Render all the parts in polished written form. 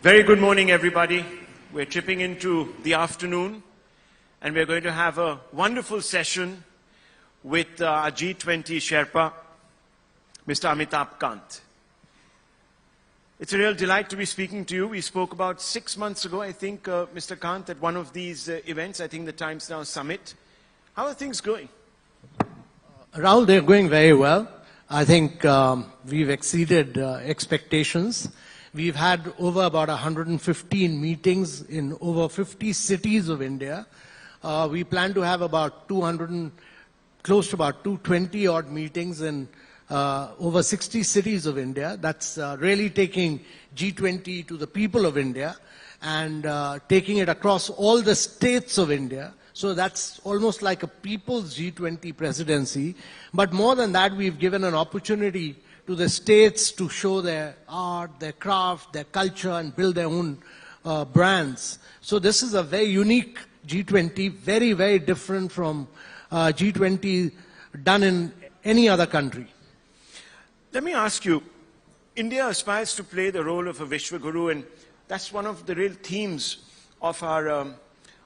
Very good morning, everybody. We're tripping into the afternoon, and we're going to have a wonderful session with our G20 Sherpa, Mr. Amitabh Kant. It's a real delight to be speaking to you. We spoke about 6 months ago, I think, Mr. Kant, at one of these events, I think the Times Now Summit. How are things going? Rahul, they're going very well. I think we've exceeded expectations. We've had over about 115 meetings in over 50 cities of India. We plan to have about close to about 220 odd meetings in over 60 cities of India. That's really taking G20 to the people of India and taking it across all the states of India. So that's almost like a people's G20 presidency. But more than that, we've given an opportunity to the states to show their art, their craft, their culture, and build their own brands. So this is a very unique G20, very, very different from G20 done in any other country. Let me ask you, India aspires to play the role of a Vishwa Guru, and that's one of the real themes of our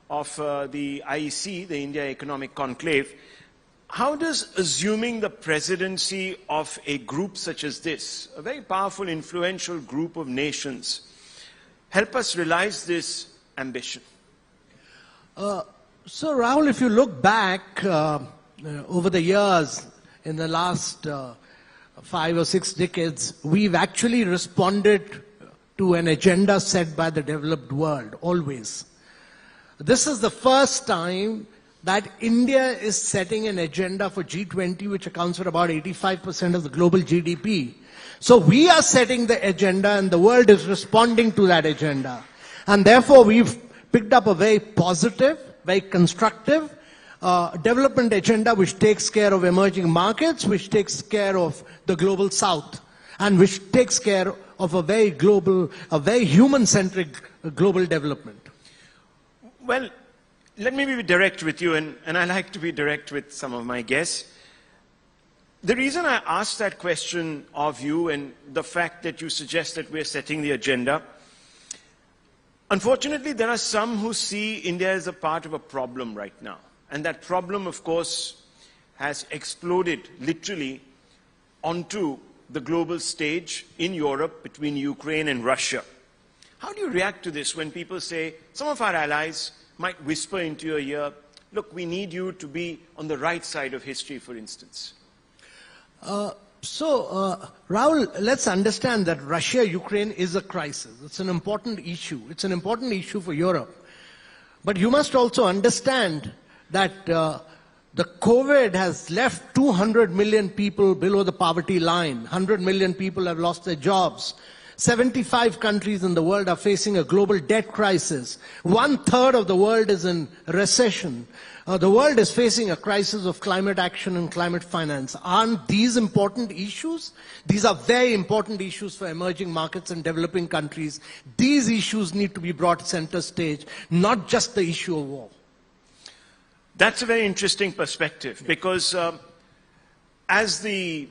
the IEC, the India Economic Conclave. How does assuming the presidency of a group such as this, a very powerful, influential group of nations, help us realize this ambition? So Rahul, if you look back over the years, in the last 5 or 6 decades, we've actually responded to an agenda set by the developed world, always. This is the first time that India is setting an agenda for G20, which accounts for about 85% of the global GDP. So we are setting the agenda and the world is responding to that agenda. And therefore we've picked up a very positive, very constructive development agenda which takes care of emerging markets, which takes care of the global south, and which takes care of a very global, a very human-centric global development. Well, let me be direct with you, and I like to be direct with some of my guests. The reason I asked that question of you and the fact that you suggest that we're setting the agenda, unfortunately, there are some who see India as a part of a problem right now. And that problem, of course, has exploded literally onto the global stage in Europe between Ukraine and Russia. How do you react to this when people say, some of our allies might whisper into your ear, look, we need you to be on the right side of history, for instance? Rahul, let's understand that Russia-Ukraine is a crisis. It's an important issue. It's an important issue for Europe. But you must also understand that the COVID has left 200 million people below the poverty line. 100 million people have lost their jobs. 75 countries in the world are facing a global debt crisis. 1/3 of the world is in recession. The world is facing a crisis of climate action and climate finance. Aren't these important issues? These are very important issues for emerging markets and developing countries. These issues need to be brought center stage, not just the issue of war. That's a very interesting perspective, because as the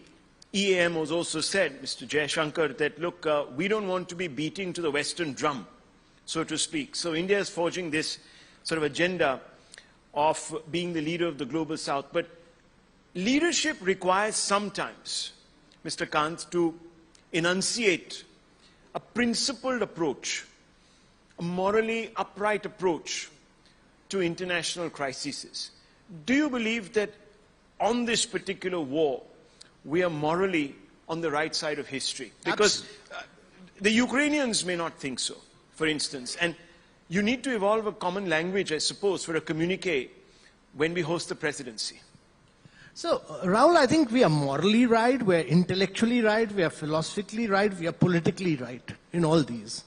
EAM was also said, Mr. Jaishankar, that look, we don't want to be beating to the Western drum, so to speak. So India is forging this sort of agenda of being the leader of the global south. But leadership requires sometimes, Mr. Kant, to enunciate a principled approach, a morally upright approach to international crises. Do you believe that on this particular war, we are morally on the right side of history? Because the Ukrainians may not think so, for instance. And you need to evolve a common language, I suppose, for a communique when we host the presidency. So, Rahul, I think we are morally right, we are intellectually right, we are philosophically right, we are politically right in all these.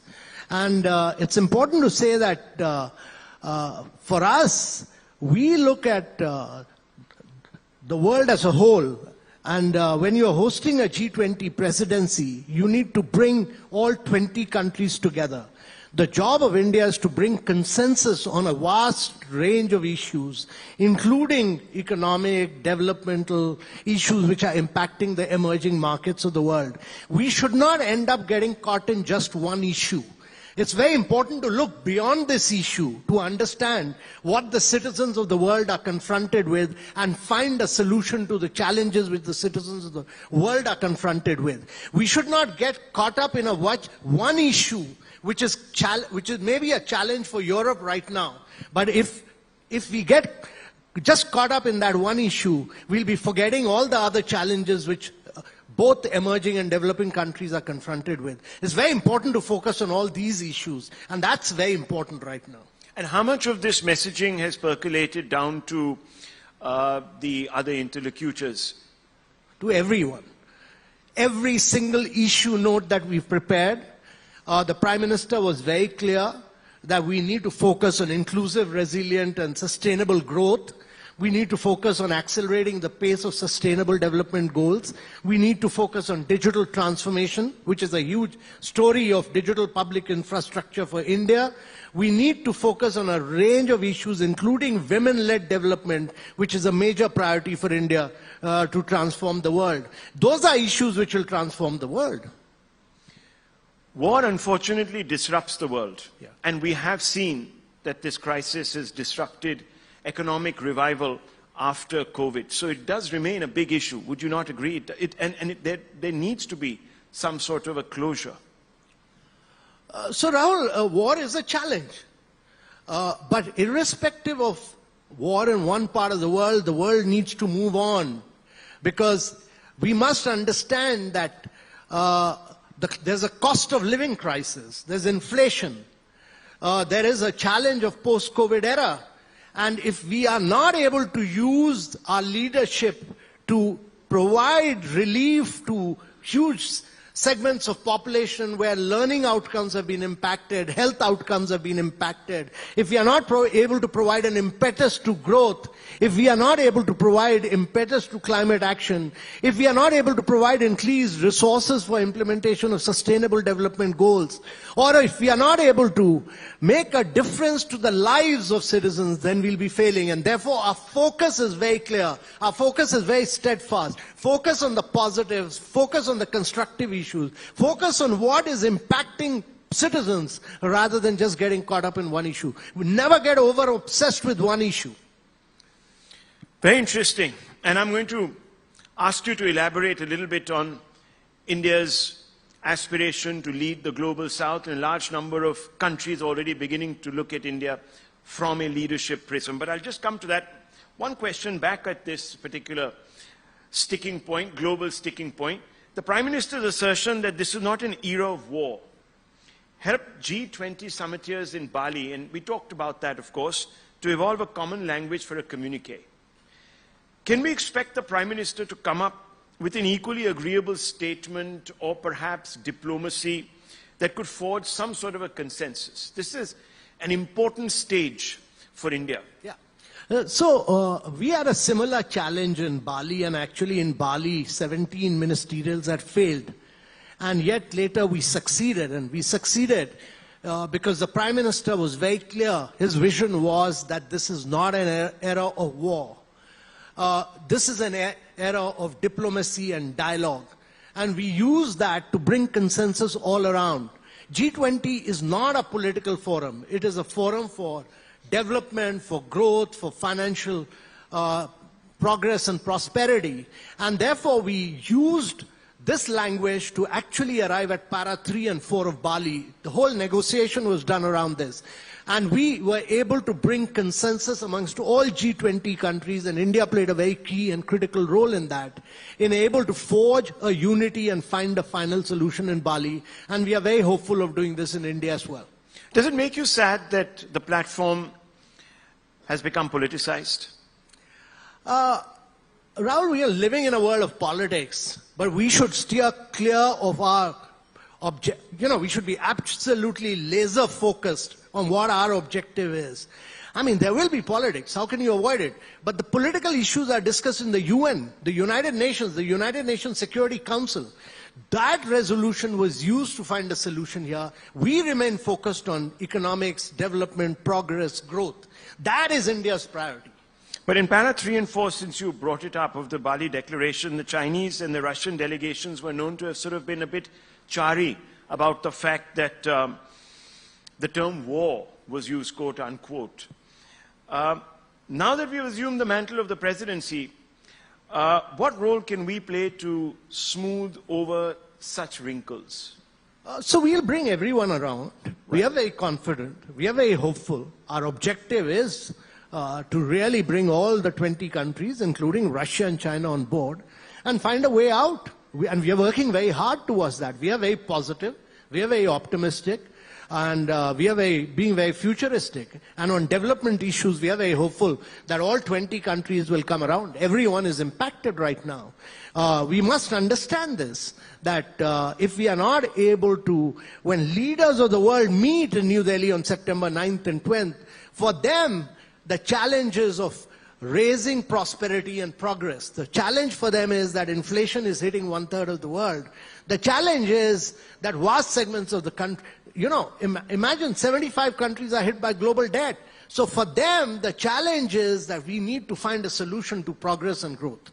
And it's important to say that for us, we look at the world as a whole. And when you're hosting a G20 presidency, you need to bring all 20 countries together. The job of India is to bring consensus on a vast range of issues, including economic, developmental issues which are impacting the emerging markets of the world. We should not end up getting caught in just one issue. It's very important to look beyond this issue to understand what the citizens of the world are confronted with and find a solution to the challenges which the citizens of the world are confronted with. We should not get caught up in one issue which is maybe a challenge for Europe right now. But if we get just caught up in that one issue, we'll be forgetting all the other challenges which both emerging and developing countries are confronted with. It's very important to focus on all these issues, and that's very important right now. And how much of this messaging has percolated down to the other interlocutors? To everyone. Every single issue note that we've prepared, the Prime Minister was very clear that we need to focus on inclusive, resilient, and sustainable growth. We need to focus on accelerating the pace of sustainable development goals. We need to focus on digital transformation, which is a huge story of digital public infrastructure for India. We need to focus on a range of issues, including women-led development, which is a major priority for India to transform the world. Those are issues which will transform the world. War, unfortunately, disrupts the world. Yeah. And we have seen that this crisis has disrupted economic revival after COVID. So it does remain a big issue. Would you not agree? There needs to be some sort of a closure. So Rahul, war is a challenge. But irrespective of war in one part of the world needs to move on. Because we must understand that there's a cost of living crisis. There's inflation. There is a challenge of post-COVID era. And if we are not able to use our leadership to provide relief to huge segments of population where learning outcomes have been impacted, health outcomes have been impacted, if we are not able to provide an impetus to growth, if we are not able to provide impetus to climate action, if we are not able to provide increased resources for implementation of sustainable development goals, or if we are not able to make a difference to the lives of citizens, then we'll be failing. And therefore, our focus is very clear. Our focus is very steadfast. Focus on the positives. Focus on the constructive issues. Focus on what is impacting citizens rather than just getting caught up in one issue. We never get over-obsessed with one issue. Very interesting. And I'm going to ask you to elaborate a little bit on India's aspiration to lead the global south, and a large number of countries already beginning to look at India from a leadership prism. But I'll just come to that. One question back at this particular sticking point, global sticking point. The Prime Minister's assertion that this is not an era of war helped G20 summiteers in Bali, and we talked about that, of course, to evolve a common language for a communique. Can we expect the Prime Minister to come up with an equally agreeable statement or perhaps diplomacy that could forge some sort of a consensus? This is an important stage for India. Yeah. We had a similar challenge in Bali, and actually in Bali, 17 ministerials had failed. And yet later we succeeded, and we succeeded because the Prime Minister was very clear. His vision was that this is not an era of war. This is an era of diplomacy and dialogue. And we use that to bring consensus all around. G20 is not a political forum. It is a forum for development, for growth, for financial progress and prosperity. And therefore we used this language to actually arrive at para 3 and 4 of Bali. The whole negotiation was done around this. And we were able to bring consensus amongst all G20 countries, and India played a very key and critical role in that, in able to forge a unity and find a final solution in Bali. And we are very hopeful of doing this in India as well. Does it make you sad that the platform has become politicized? Rahul, we are living in a world of politics, but we should steer clear of our we should be absolutely laser focused on what our objective is. I mean, there will be politics. How can you avoid it? But the political issues are discussed in the UN, the United Nations Security Council. That resolution was used to find a solution here. We remain focused on economics, development, progress, growth. That is India's priority. But in para 3 and 4, since you brought it up, of the Bali Declaration, the Chinese and the Russian delegations were known to have sort of been a bit chary about the fact that the term war was used, quote unquote. Now that we've assumed the mantle of the presidency, what role can we play to smooth over such wrinkles? So we'll bring everyone around. We are very confident. We are very hopeful. Our objective is to really bring all the 20 countries, including Russia and China, on board and find a way out. And we are working very hard towards that. We are very positive. We are very optimistic. And we are being very futuristic. And on development issues, we are very hopeful that all 20 countries will come around. Everyone is impacted right now. We must understand this, that if we are not able to, when leaders of the world meet in New Delhi on September 9th and 10th, for them, the challenges of raising prosperity and progress, the challenge for them is that inflation is hitting 1/3 of the world. The challenge is that vast segments of the country, imagine 75 countries are hit by global debt. So for them, the challenge is that we need to find a solution to progress and growth.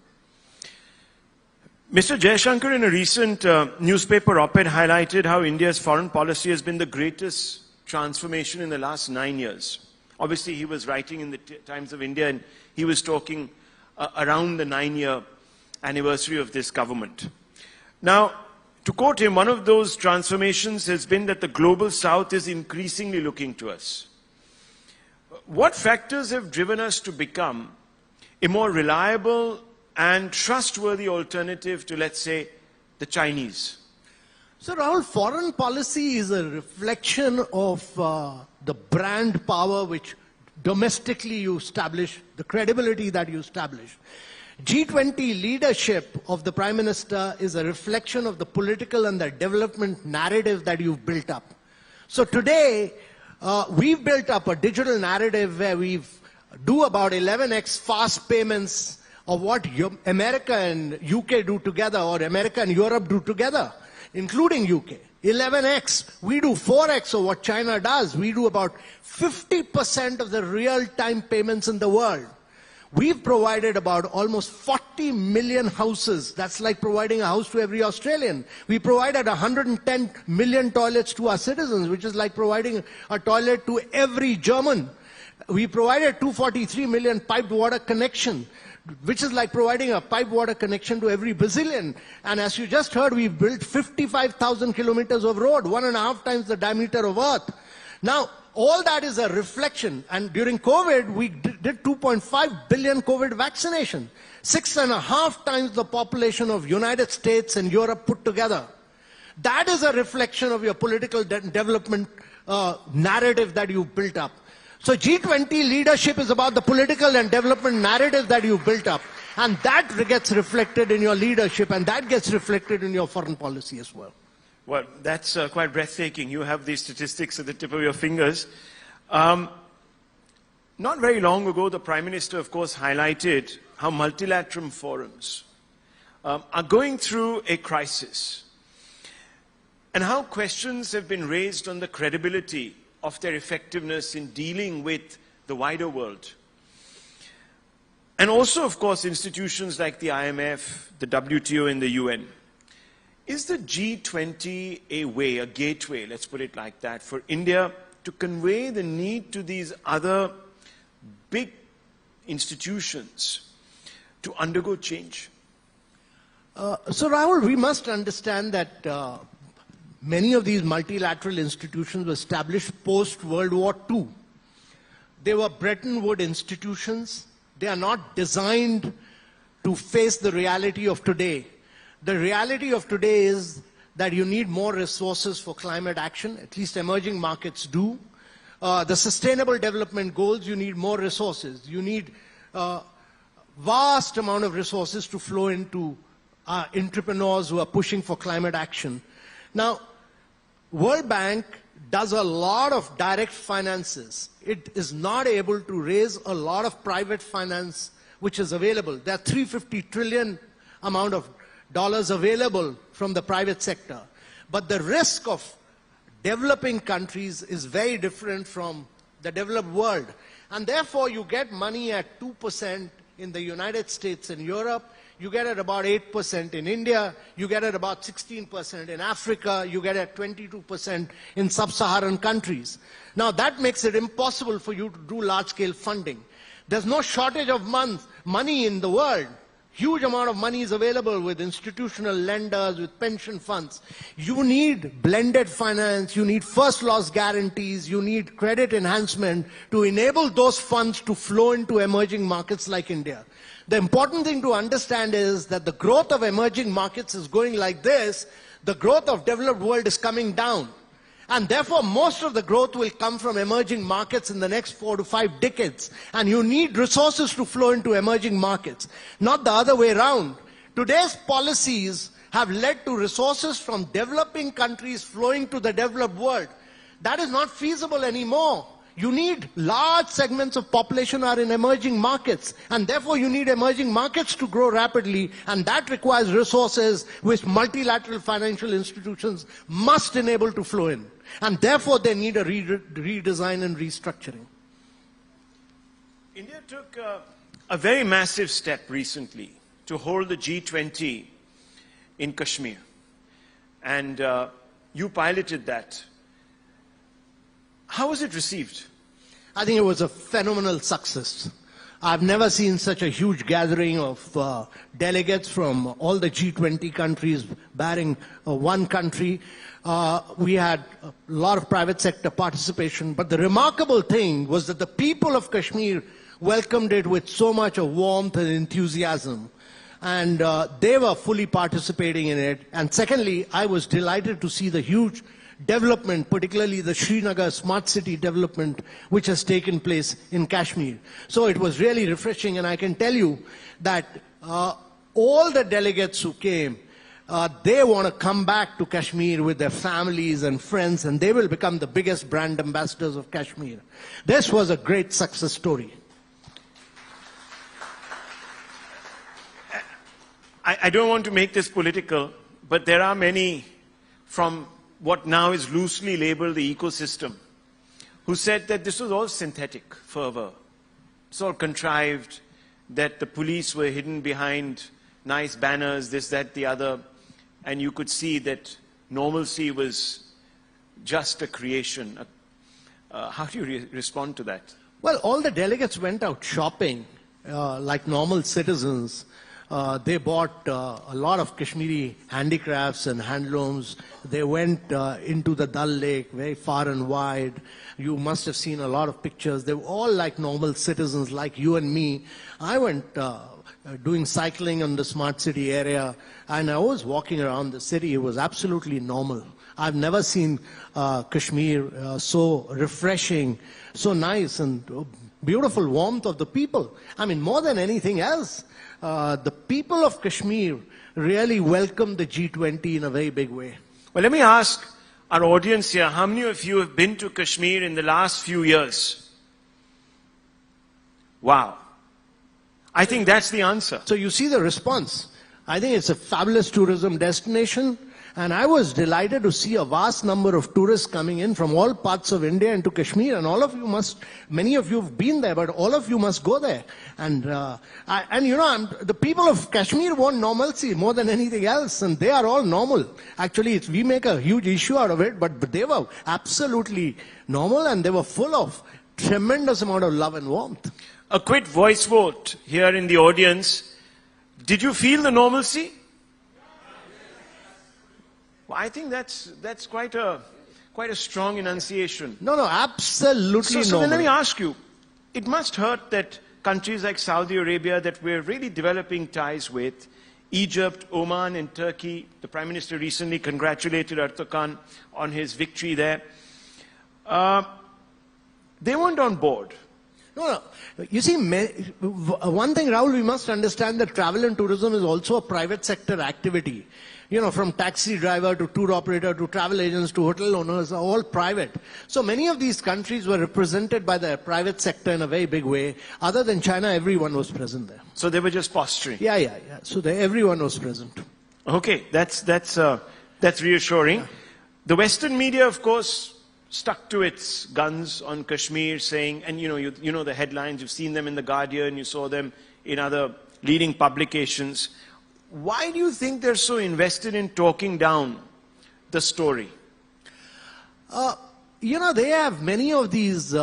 Mr. Jaishankar, in a recent newspaper op-ed, highlighted how India's foreign policy has been the greatest transformation in the last 9 years. Obviously, he was writing in the Times of India, and he was talking around the 9-year anniversary of this government. Now, to quote him, one of those transformations has been that the global south is increasingly looking to us. What factors have driven us to become a more reliable and trustworthy alternative to, let's say, the Chinese? So, Rahul, foreign policy is a reflection of the brand power which domestically you establish, the credibility that you establish. G20 leadership of the Prime Minister is a reflection of the political and the development narrative that you've built up. So today, we've built up a digital narrative where we do about 11x fast payments of what America and UK do together, or America and Europe do together, including UK. 11x. We do 4x of what China does. We do about 50% of the real-time payments in the world. We've provided about almost 40 million houses. That's like providing a house to every Australian. We provided 110 million toilets to our citizens, which is like providing a toilet to every German. We provided 243 million piped water connection, which is like providing a piped water connection to every Brazilian. And as you just heard, we built 55,000 kilometers of road, 1.5 times the diameter of Earth. Now, all that is a reflection. And during COVID, we did 2.5 billion COVID vaccination, 6.5 times the population of United States and Europe put together. That is a reflection of your political development narrative that you've built up. So G20 leadership is about the political and development narrative that you've built up. And that gets reflected in your leadership, and that gets reflected in your foreign policy as well. Well, that's quite breathtaking. You have these statistics at the tip of your fingers. Not very long ago, the Prime Minister, of course, highlighted how multilateral forums are going through a crisis, and how questions have been raised on the credibility of their effectiveness in dealing with the wider world. And also, of course, institutions like the IMF, the WTO, and the UN. Is the G20 a way, a gateway, let's put it like that, for India to convey the need to these other big institutions to undergo change? So Rahul, we must understand that many of these multilateral institutions were established post-World War II. They were Bretton Woods institutions. They are not designed to face the reality of today. The reality of today is that you need more resources for climate action, at least emerging markets do. The sustainable development goals, you need more resources. You need vast amount of resources to flow into entrepreneurs who are pushing for climate action. Now, World Bank does a lot of direct finances. It is not able to raise a lot of private finance which is available. There are $350 trillion amount of dollars available from the private sector. But the risk of developing countries is very different from the developed world. And therefore, you get money at 2% in the United States and Europe. you get it about 8% in India, you get it about 16% in Africa, you get it 22% in sub-Saharan countries. Now that makes it impossible for you to do large-scale funding. There's no shortage of money in the world. Huge amount of money is available with institutional lenders, with pension funds. You need blended finance, you need first loss guarantees, you need credit enhancement to enable those funds to flow into emerging markets like India. The important thing to understand is that the growth of emerging markets is going like this, the growth of developed world is coming down. And therefore, most of the growth will come from emerging markets in the next 4 to 5 decades. And you need resources to flow into emerging markets, not the other way around. Today's policies have led to resources from developing countries flowing to the developed world. That is not feasible anymore. You need large segments of population are in emerging markets, and therefore you need emerging markets to grow rapidly, and that requires resources which multilateral financial institutions must enable to flow in. And therefore they need a redesign and restructuring. India took a very massive step recently to hold the G20 in Kashmir. And you piloted that. How was it received? I think it was a phenomenal success. I've never seen such a huge gathering of delegates from all the G20 countries barring one country. We had a lot of private sector participation, but the remarkable thing was that the people of Kashmir welcomed it with so much of warmth and enthusiasm. And they were fully participating in it. And secondly, I was delighted to see the huge development, particularly the Srinagar smart city development, which has taken place in Kashmir. So it was really refreshing, and I can tell you that all the delegates who came, they want to come back to Kashmir with their families and friends, and they will become the biggest brand ambassadors of Kashmir. This was a great success story. I don't want to make this political, but there are many from what now is loosely labeled the ecosystem, who said that this was all synthetic fervor. It's all contrived, that the police were hidden behind nice banners, this, that, the other, and you could see that normalcy was just a creation. How do you respond to that? Well, all the delegates went out shopping like normal citizens. They bought a lot of Kashmiri handicrafts and handlooms. They went into the Dal Lake, very far and wide. You must have seen a lot of pictures. They were all like normal citizens, like you and me. I went doing cycling on the smart city area, and I was walking around the city. It was absolutely normal. I've never seen Kashmir so refreshing, so nice, and beautiful warmth of the people. I mean, more than anything else, the people of Kashmir really welcomed the G20 in a very big way. Well, let me ask our audience here, how many of you have been to Kashmir in the last few years? Wow. I think that's the answer. So you see the response. I think it's a fabulous tourism destination. And I was delighted to see a vast number of tourists coming in from all parts of India into Kashmir. And all of you must, many of you have been there, but all of you must go there. And you know, the people of Kashmir want normalcy more than anything else. And they are all normal. Actually, we make a huge issue out of it, but they were absolutely normal, and they were full of tremendous amount of love and warmth. A quick voice vote here in the audience. Did you feel the normalcy? Well, I think that's quite a strong enunciation. No, absolutely so then let me ask you, it must hurt that countries like Saudi Arabia that we're really developing ties with, Egypt, Oman and Turkey, the Prime Minister recently congratulated Erdogan on his victory there. They weren't on board. No. You see, one thing, Rahul, we must understand that travel and tourism is also a private sector activity. You know, from taxi driver to tour operator to travel agents to hotel owners are all private. So many of these countries were represented by the private sector in a very big way. Other than China, everyone was present there. So they were just posturing? Yeah. So everyone was present. Okay, that's reassuring. Yeah. The Western media, of course, stuck to its guns on Kashmir, saying, and you know the headlines, you've seen them in The Guardian, you saw them in other leading publications. Why do you think they're so invested in talking down the story? You know, they have many of these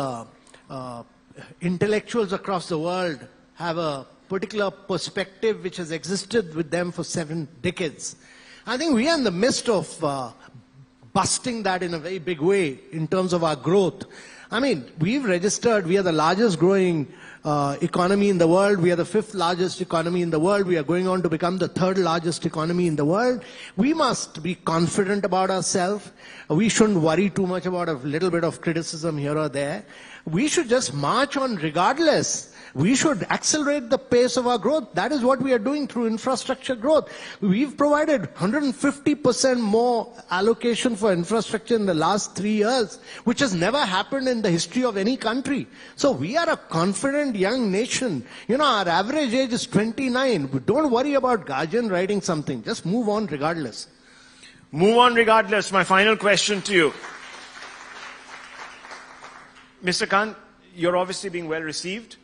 intellectuals across the world have a particular perspective which has existed with them for 7 decades. I think we are in the midst of busting that in a very big way in terms of our growth. I mean, we've registered, we are the largest growing economy in the world. We are the 5th largest economy in the world. We are going on to become the 3rd largest economy in the world. We must be confident about ourselves. We shouldn't worry too much about a little bit of criticism here or there. We should just march on regardless. We should accelerate the pace of our growth. That is what we are doing through infrastructure growth. We've provided 150% more allocation for infrastructure in the last 3 years, which has never happened in the history of any country. So we are a confident young nation. You know, our average age is 29. Don't worry about guardian writing something. Just move on regardless. Move on regardless. My final question to you. Mr. Kant, you're obviously being well received.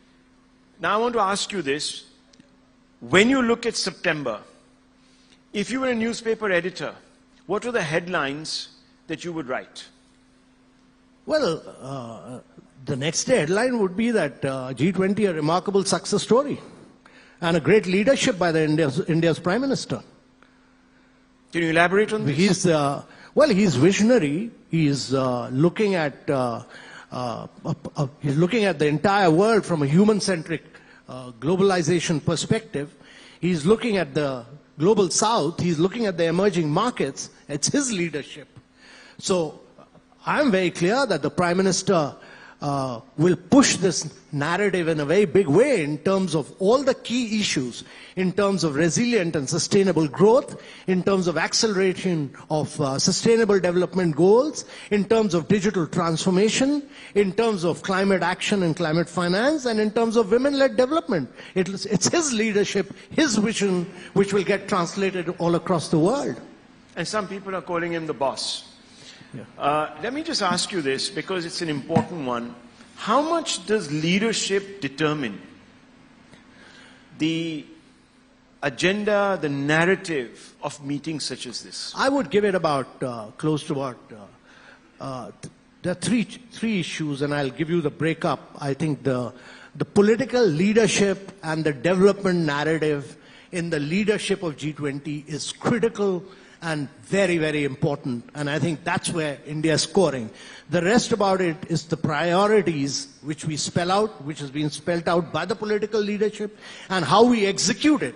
Now I want to ask you this. When you look at September, if you were a newspaper editor, what were the headlines that you would write? Well, the next headline would be that G20 a remarkable success story and a great leadership by the India's Prime Minister. Can you elaborate on this? He's visionary. He's looking at he's looking at the entire world from a human-centric globalization perspective. He's looking at the global south. He's looking at the emerging markets. It's his leadership. So I'm very clear that the Prime Minister will push this narrative in a very big way in terms of all the key issues, in terms of resilient and sustainable growth, in terms of acceleration of sustainable development goals, in terms of digital transformation, in terms of climate action and climate finance, and in terms of women-led development. It's his leadership, his vision, which will get translated all across the world. And some people are calling him the boss. Yeah. Let me just ask you this, because it's an important one. How much does leadership determine the agenda, the narrative of meetings such as this? I would give it about close to about there are three issues, and I'll give you the breakup. I think the political leadership and the development narrative in the leadership of G20 is critical and very, very important. And I think that's where India is scoring. The rest about it is the priorities which we spell out, which has been spelled out by the political leadership, and how we execute it,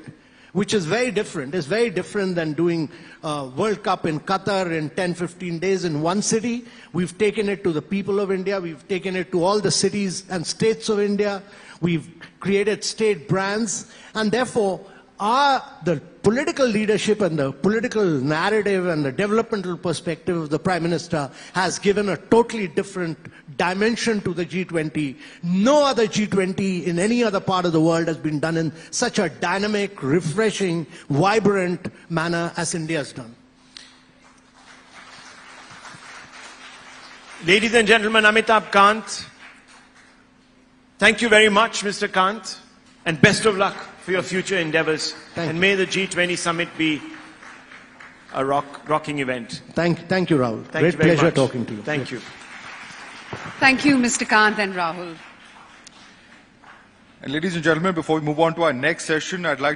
which is very different. It's very different than doing World Cup in Qatar in 10, 15 days in one city. We've taken it to the people of India. We've taken it to all the cities and states of India. We've created state brands. And therefore, the political leadership and the political narrative and the developmental perspective of the Prime Minister has given a totally different dimension to the G20. No other G20 in any other part of the world has been done in such a dynamic, refreshing, vibrant manner as India has done. Ladies and gentlemen, Amitabh Kant. Thank you very much, Mr. Kant, and best of luck for your future endeavors. And may the G20 summit be a rocking event. Thank you, Rahul. Great pleasure talking to you. Thank you. Thank you, Mr. Kant and Rahul. And ladies and gentlemen, before we move on to our next session, I'd like